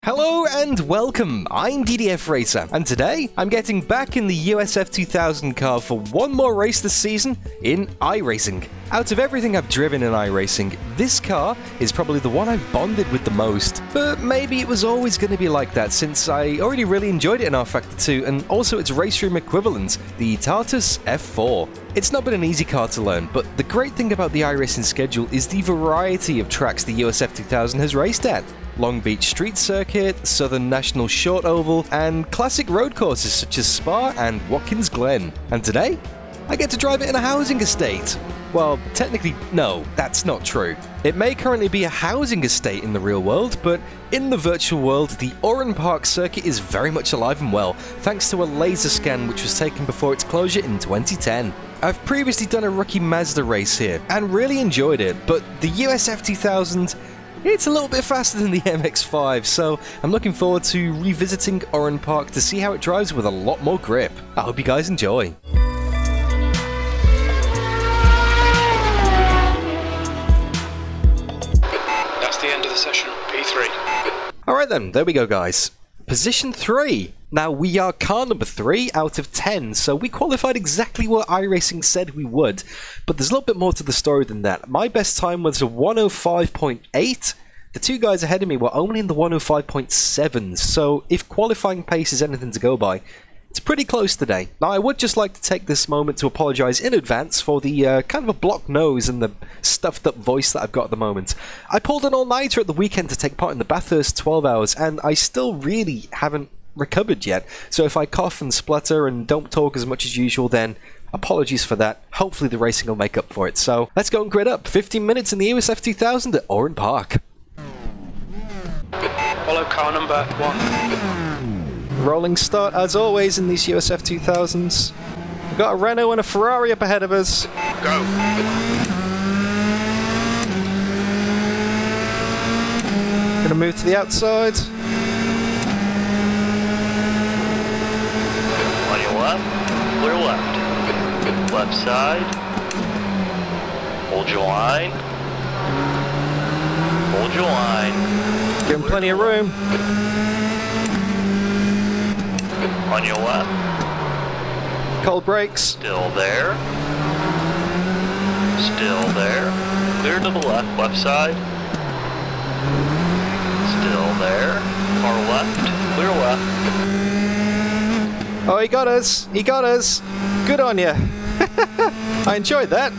Hello and welcome, I'm DDF Racer, and today I'm getting back in the USF2000 car for one more race this season in iRacing. Out of everything I've driven in iRacing, this car is probably the one I've bonded with the most. But maybe it was always going to be like that since I already really enjoyed it in R-Factor 2 and also its race room equivalent, the Tartus F4. It's not been an easy car to learn, but the great thing about the iRacing schedule is the variety of tracks the USF2000 has raced at. Long Beach Street Circuit, Southern National Short Oval, and classic road courses such as Spa and Watkins Glen. And today, I get to drive it in a housing estate. Well, technically, no, that's not true. It may currently be a housing estate in the real world, but in the virtual world, the Oran Park circuit is very much alive and well, thanks to a laser scan which was taken before its closure in 2010. I've previously done a Rookie Mazda race here, and really enjoyed it, but the USF2000, it's a little bit faster than the MX-5, so I'm looking forward to revisiting Oran Park to see how it drives with a lot more grip. I hope you guys enjoy. That's the end of the session, P3. Alright then, there we go guys. Position 3. Now we are car number 3 out of 10, so we qualified exactly what iRacing said we would, but there's a little bit more to the story than that. My best time was a 105.8. The two guys ahead of me were only in the 105.7, so if qualifying pace is anything to go by, it's pretty close today. Now I would just like to take this moment to apologise in advance for the kind of a blocked nose and the stuffed up voice that I've got at the moment. I pulled an all-nighter at the weekend to take part in the Bathurst 12 hours, and I still really haven't recovered yet, so if I cough and splutter and don't talk as much as usual, then apologies for that. Hopefully the racing will make up for it. So let's go and grid up. 15 minutes in the USF2000 at Oran Park. Follow car number 1. Rolling start as always in these USF2000s. We've got a Renault and a Ferrari up ahead of us. Go. Gonna move to the outside. On your left, clear left. Left side. Hold your line. Hold your line. Give him plenty of room. On your left. Cold brakes. Still there. Still there. Clear to the left, left side. Still there. Far left, clear left. Oh, he got us. He got us. Good on you. I enjoyed that.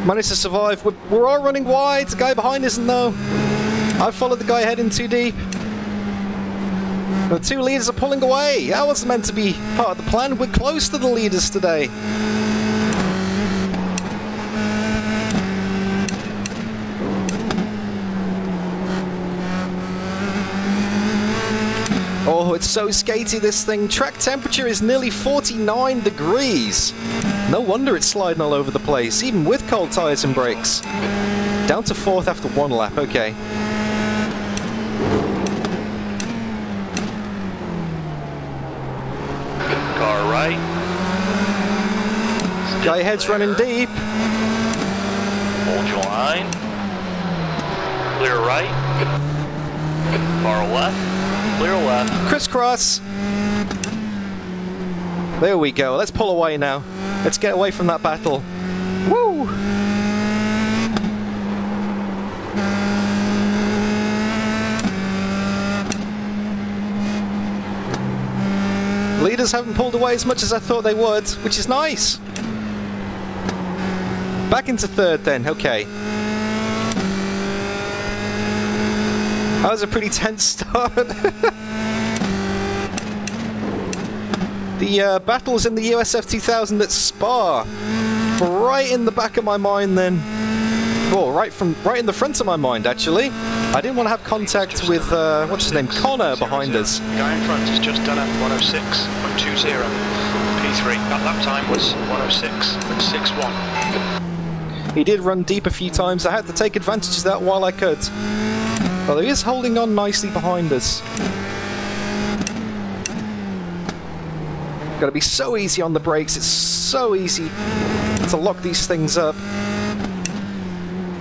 Managed to survive. We're all running wide. The guy behind isn't though. I followed the guy heading too deep. The two leaders are pulling away. That wasn't meant to be part of the plan. We're close to the leaders today. Oh, it's so skatey, this thing. Track temperature is nearly 49 degrees. No wonder it's sliding all over the place, even with cold tyres and brakes. Down to 4th after one lap, okay. Car right. Guy ahead's running deep. Hold your line. Clear right. Far left. Clear left. Crisscross. There we go. Let's pull away now. Let's get away from that battle. Woo! Leaders haven't pulled away as much as I thought they would, which is nice. Back into 3rd then, okay. That was a pretty tense start. The battles in the USF2000 at Spa were right in the back of my mind then. Well, right in the front of my mind actually. I didn't want to have contact with what's his name, Connor behind us. The guy in front has just done a 106.20. P3. That lap time was 106.61. He did run deep a few times. I had to take advantage of that while I could. Well, he is holding on nicely behind us. Gotta be so easy on the brakes. It's so easy to lock these things up.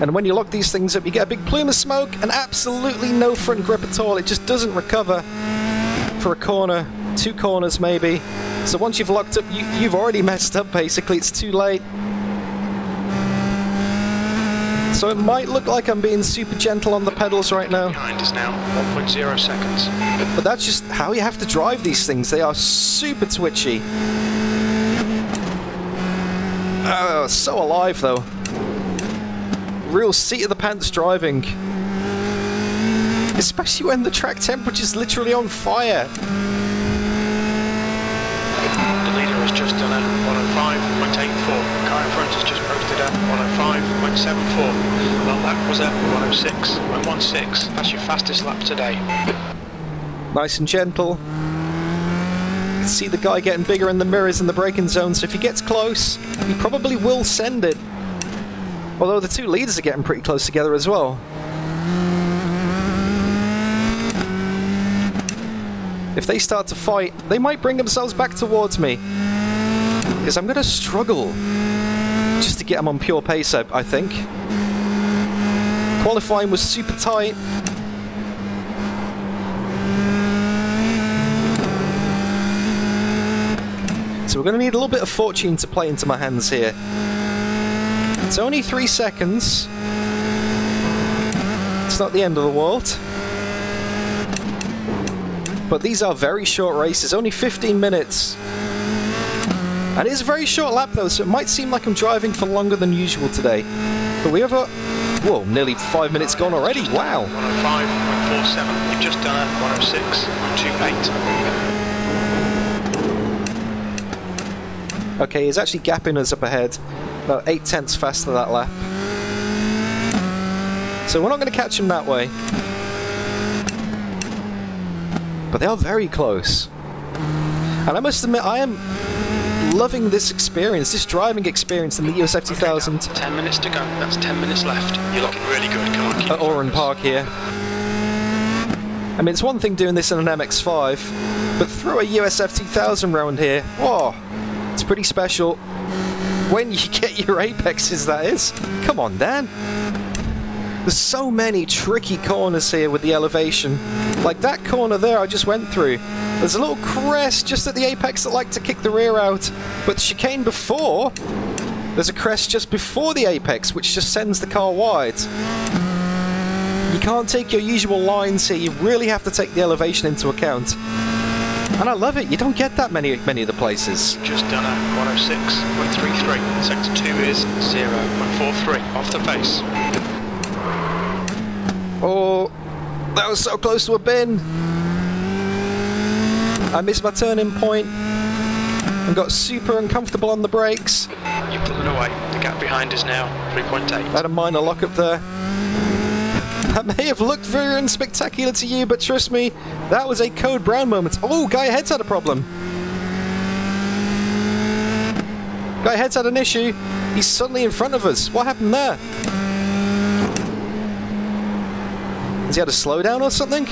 And when you lock these things up, you get a big plume of smoke and absolutely no front grip at all. It just doesn't recover for a corner, 2 corners maybe. So once you've locked up, you've already messed up basically. It's too late. So it might look like I'm being super gentle on the pedals right now. Behind is now 1.0 seconds. But that's just how you have to drive these things. They are super twitchy. Oh, so alive though. Real seat of the pants driving. Especially when the track temperature's literally on fire. The leader has just done a 105.84. The car in front has just posted a 105.74. Well, that was a 106.16. That's your fastest lap today. Nice and gentle. You can see the guy getting bigger in the mirrors in the braking zone, so if he gets close, he probably will send it. Although the 2 leaders are getting pretty close together as well. If they start to fight, they might bring themselves back towards me. Because I'm going to struggle just to get them on pure pace, I think. Qualifying was super tight. So we're going to need a little bit of fortune to play into my hands here. It's only 3 seconds. It's not the end of the world. But these are very short races, only 15 minutes. And it is a very short lap though, so it might seem like I'm driving for longer than usual today. But we have a... whoa, nearly 5 minutes gone already, wow. 105.47, you've just done a 106.28. Okay, he's actually gapping us up ahead. About 8/10 faster that lap. So we're not going to catch him that way. But they are very close. And I must admit, I am loving this experience, this driving experience in the USF2000. Okay, 10 minutes to go. That's 10 minutes left. You're looking really good. Come on, keep at Oran Park here. I mean, it's one thing doing this in an MX-5, but through a USF2000 round here, whoa, it's pretty special. When you get your apexes, that is. Come on, Dan. There's so many tricky corners here with the elevation. Like that corner there I just went through. There's a little crest just at the apex that like to kick the rear out. But the chicane before, there's a crest just before the apex which just sends the car wide. You can't take your usual lines here. You really have to take the elevation into account. And I love it. You don't get that many other places. Just done a 106.33. Sector 2 is 0.43 off the pace. Oh, that was so close to a bin. I missed my turning point and got super uncomfortable on the brakes. You're pulling away. The gap behind is now 3.8. I had a minor lock up there. That may have looked very unspectacular to you, but trust me, that was a Code Brown moment. Oh, guy ahead's had a problem. Guy ahead's had an issue. He's suddenly in front of us. What happened there? Has he had a slowdown or something?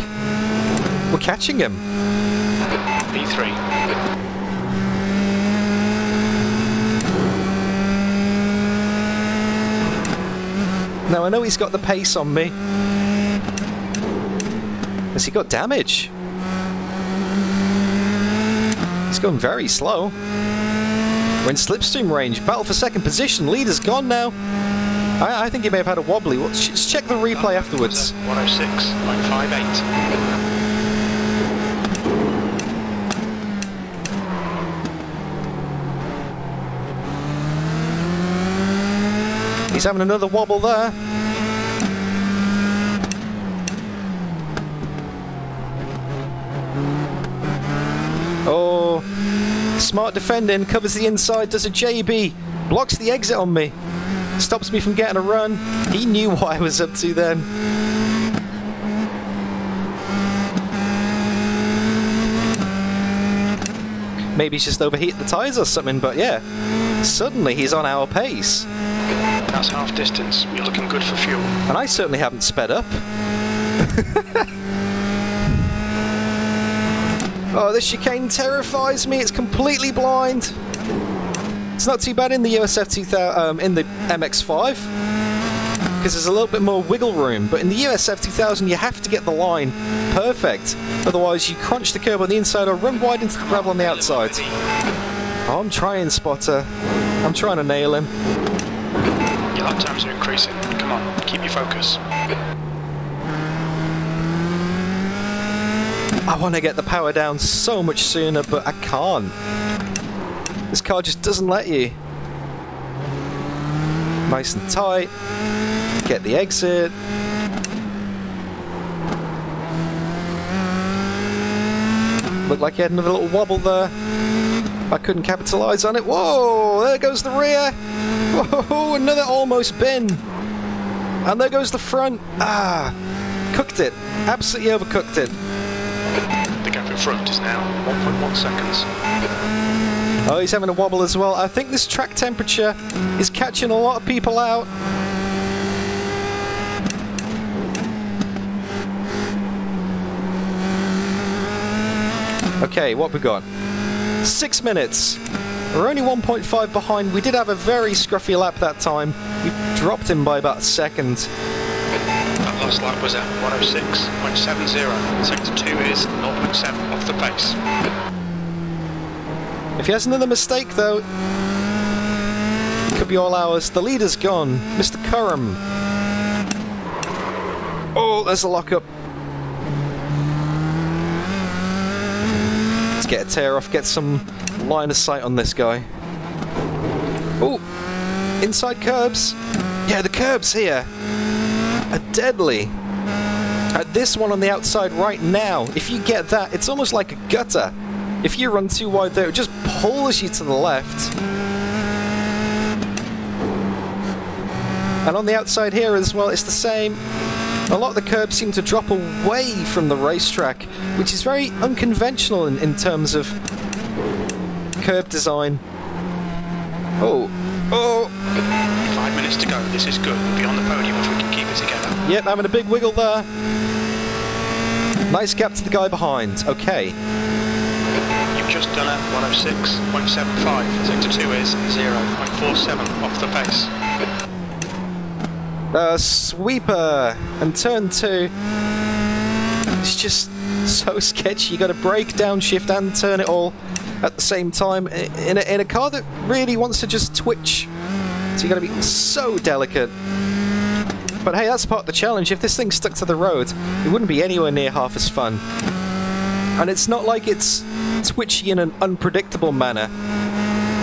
We're catching him. P3. Now I know he's got the pace on me. Has he got damage? He's going very slow. We're in slipstream range. Battle for second position. Leader's gone now. I think he may have had a wobbly. Let's check the replay afterwards. 106.58. He's having another wobble there. Oh, smart defending, covers the inside, does a JB, blocks the exit on me, stops me from getting a run. He knew what I was up to then. Maybe he's just overheated the tyres or something, but yeah, suddenly he's on our pace. That's half distance. You're looking good for fuel. And I certainly haven't sped up. Oh, this chicane terrifies me. It's completely blind. It's not too bad in the USF2000, in the MX-5. because there's a little bit more wiggle room, but in the USF2000 you have to get the line perfect, otherwise you crunch the curb on the inside or run wide into the gravel on the outside. Oh, I'm trying, Spotter. I'm trying to nail him. Your lap times are increasing. Come on, keep your focus. I want to get the power down so much sooner, but I can't. This car just doesn't let you. Nice and tight. Get the exit. Looked like he had another little wobble there. I couldn't capitalise on it. Whoa! There goes the rear. Whoa! Another almost bin. And there goes the front. Ah! Cooked it. Absolutely overcooked it. The gap in front is now 1.1 seconds. Oh, he's having a wobble as well. I think this track temperature is catching a lot of people out. Okay, what have we got? 6 minutes. We're only 1.5 behind. We did have a very scruffy lap that time. We dropped him by about a second. That last lap was at 106.70. Sector 2 is 0.7 off the pace. If he has another mistake, though, it could be all ours. The leader's gone. Mr. Curran. Oh, there's a lockup. Let's get a tear off, get some line of sight on this guy. Oh, inside curbs. Yeah, the curbs here are deadly. This one on the outside right now, if you get that, it's almost like a gutter. If you run too wide there, it just pulls you to the left. And on the outside here as well, it's the same. A lot of the curbs seem to drop away from the racetrack, which is very unconventional in terms of curb design. Oh, oh. 5 minutes to go. This is good. We'll be on the podium if we can keep it together. Yep, having a big wiggle there. Nice gap to the guy behind. Okay. You've just done a 106.75. Sector 2 is 0.47 off the pace. Sweeper and turn 2. It's just so sketchy. You got to brake, downshift, and turn it all at the same time in a car that really wants to just twitch. So you got to be so delicate. But hey, that's part of the challenge. If this thing stuck to the road, it wouldn't be anywhere near half as fun. And it's not like it's twitchy in an unpredictable manner.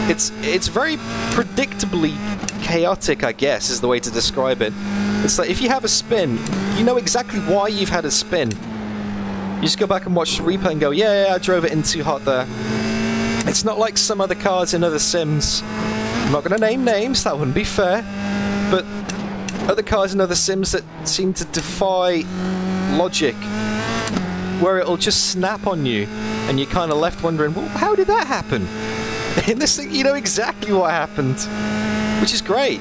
It's very predictably chaotic, I guess, is the way to describe it. It's like if you have a spin, you know exactly why you've had a spin. You just go back and watch the replay and go, yeah, I drove it in too hot there. It's not like some other cars in other sims. I'm not going to name names, that wouldn't be fair. But other cars in other sims that seem to defy logic, where it'll just snap on you and you're kind of left wondering, well, how did that happen? In this thing, you know exactly what happened, which is great.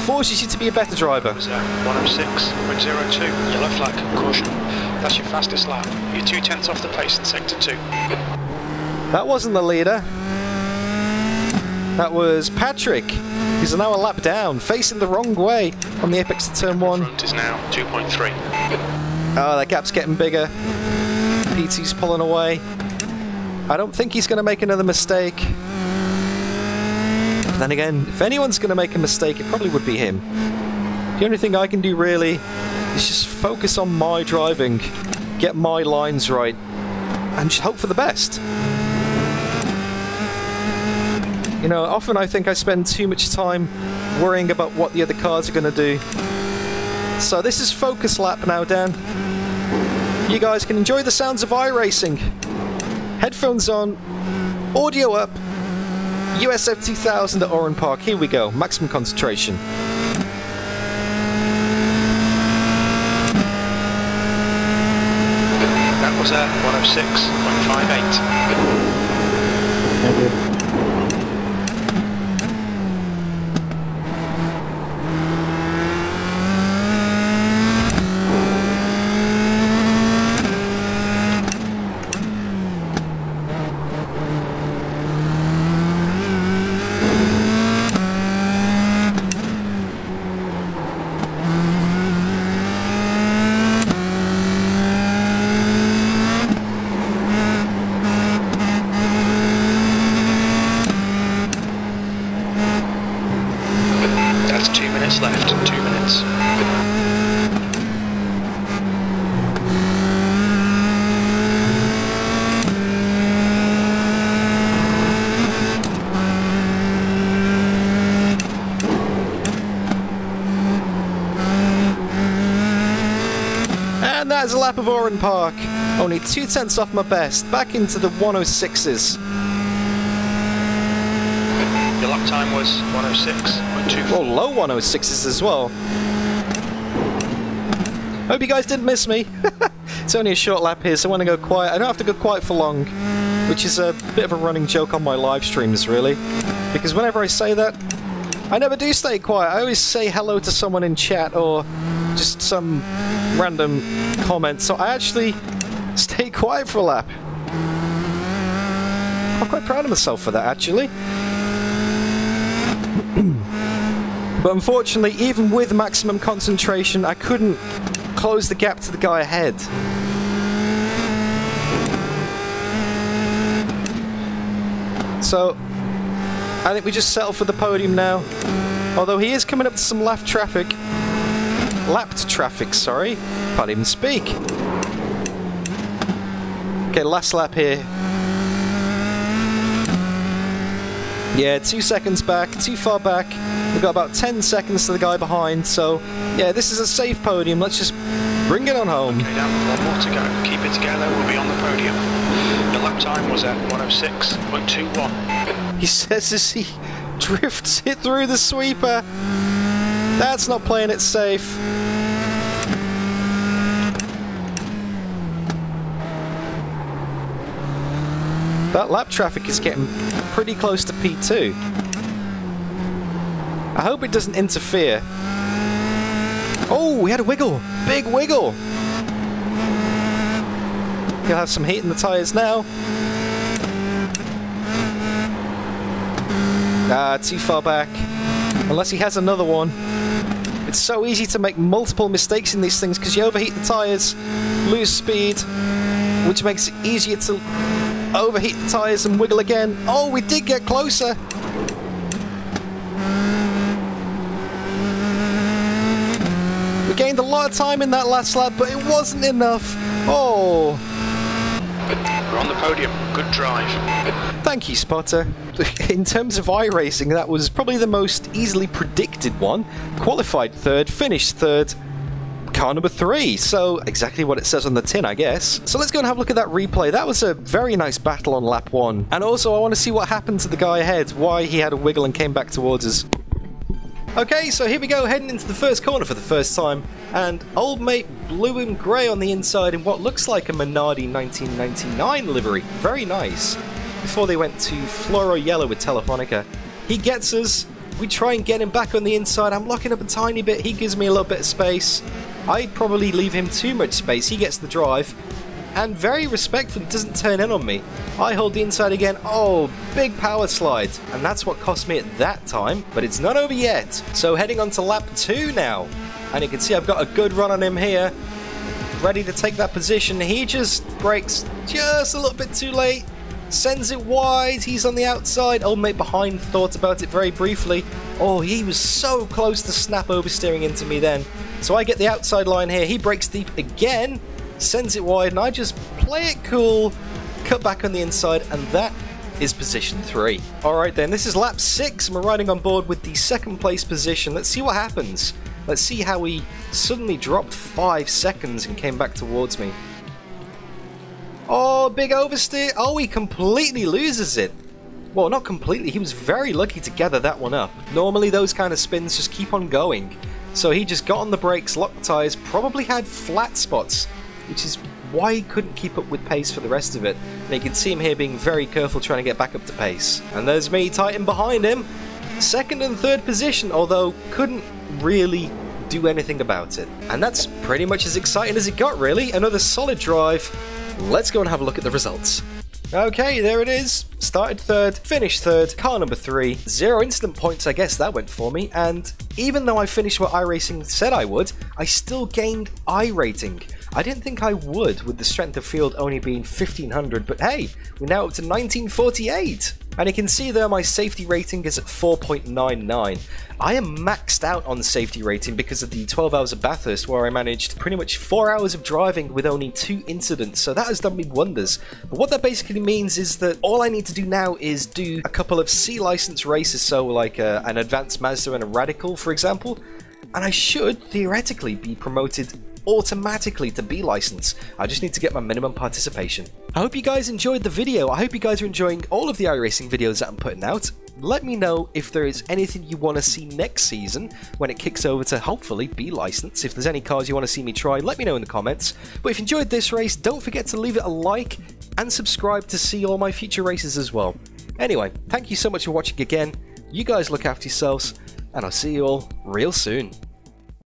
Forces you to be a better driver. It was 106.02. Yellow flag, caution. That's your fastest lap. You're 2/10 off the pace in sector 2. That wasn't the leader. That was Patrick. He's now a lap down, facing the wrong way on the apex to turn 1. Front is now 2.3. Oh, that gap's getting bigger. PT's pulling away. I don't think he's going to make another mistake. But then again, if anyone's going to make a mistake, it probably would be him. The only thing I can do really is just focus on my driving, get my lines right, and just hope for the best. You know, often I think I spend too much time worrying about what the other cars are going to do. So this is focus lap now, Dan. You guys can enjoy the sounds of iRacing. Headphones on, audio up, USF2000 Oran Park. Here we go, maximum concentration. That was a 106.58. Thank you. lap of Oran Park. Only 0.2 off my best. Back into the 106s. Your lap time was 106.24. Oh, low 106s as well. Hope you guys didn't miss me. It's only a short lap here, so I want to go quiet. I don't have to go quiet for long, which is a bit of a running joke on my live streams, really. Because whenever I say that, I never do stay quiet. I always say hello to someone in chat or just some random comment. So I actually stay quiet for a lap. I'm quite proud of myself for that, actually. But unfortunately, even with maximum concentration, I couldn't close the gap to the guy ahead. So, I think we just settle for the podium now. Although he is coming up to some lapped traffic, sorry. Can't even speak. Okay, last lap here. Yeah, 2 seconds back, too far back. We've got about 10 seconds to the guy behind, so yeah, this is a safe podium. Let's just bring it on home. Okay, now one more to go. Keep it together, we'll be on the podium. Your lap time was at 106.21. He says as he drifts it through the sweeper. That's not playing it safe. That lap traffic is getting pretty close to P2. I hope it doesn't interfere. Oh, we had a wiggle! Big wiggle! He'll have some heat in the tyres now. Ah, too far back. Unless he has another one. It's so easy to make multiple mistakes in these things because you overheat the tyres, lose speed, which makes it easier to overheat the tyres and wiggle again. Oh, we did get closer! We gained a lot of time in that last lap, but it wasn't enough. Oh! We're on the podium. Good drive. Thank you, Spotter. In terms of iRacing, that was probably the most easily predicted one. Qualified third, finished third. Car number 3, so exactly what it says on the tin, I guess. So let's go and have a look at that replay. That was a very nice battle on lap 1. And also, I want to see what happened to the guy ahead, why he had a wiggle and came back towards us. Okay, so here we go, heading into the first corner for the first time, and old mate blue and grey on the inside in what looks like a Minardi 1999 livery. Very nice. Before they went to fluoro yellow with Telefonica. He gets us, we try and get him back on the inside. I'm locking up a tiny bit, he gives me a little bit of space. I'd probably leave him too much space, he gets the drive. And very respectfully doesn't turn in on me. I hold the inside again. Oh, big power slide. And that's what cost me at that time, but it's not over yet. So heading on to lap 2 now. And you can see I've got a good run on him here. Ready to take that position. He just brakes just a little bit too late. Sends it wide. He's on the outside. Old mate behind thought about it very briefly. Oh, he was so close to snap oversteering into me then. So I get the outside line here. He brakes deep again. Sends it wide, and I just play it cool, cut back on the inside, and that is position 3. Alright then, this is lap 6, and we're riding on board with the second place position. Let's see what happens. Let's see how he suddenly dropped 5 seconds and came back towards me. Oh, big oversteer. Oh, he completely loses it. Well, not completely, he was very lucky to gather that one up. Normally those kind of spins just keep on going. So he just got on the brakes, locked the tyres, probably had flat spots, which is why he couldn't keep up with pace for the rest of it. And you can see him here being very careful trying to get back up to pace. And there's me, Titan, behind him. Second and third position, although couldn't really do anything about it. And that's pretty much as exciting as it got, really. Another solid drive. Let's go and have a look at the results. Okay, there it is. Started third, finished third, car number 3. 0 instant points, I guess that went for me. And even though I finished what iRacing said I would, I still gained iRating. I didn't think I would, with the strength of field only being 1500, but hey, we're now up to 1948. And you can see there my safety rating is at 4.99. I am maxed out on safety rating because of the 12 hours of Bathurst, where I managed pretty much 4 hours of driving with only 2 incidents, so that has done me wonders. But what that basically means is that all I need to do now is do a couple of C license races, so like an advanced Mazda and a Radical, for example, and I should theoretically be promoted automatically to B license. I just need to get my minimum participation. I hope you guys enjoyed the video. I hope you guys are enjoying all of the iRacing videos that I'm putting out. Let me know if there is anything you want to see next season when it kicks over to hopefully B license. If there's any cars you want to see me try, let me know in the comments. But if you enjoyed this race, don't forget to leave it a like and subscribe to see all my future races as well. Anyway, thank you so much for watching again. You guys look after yourselves, and I'll see you all real soon.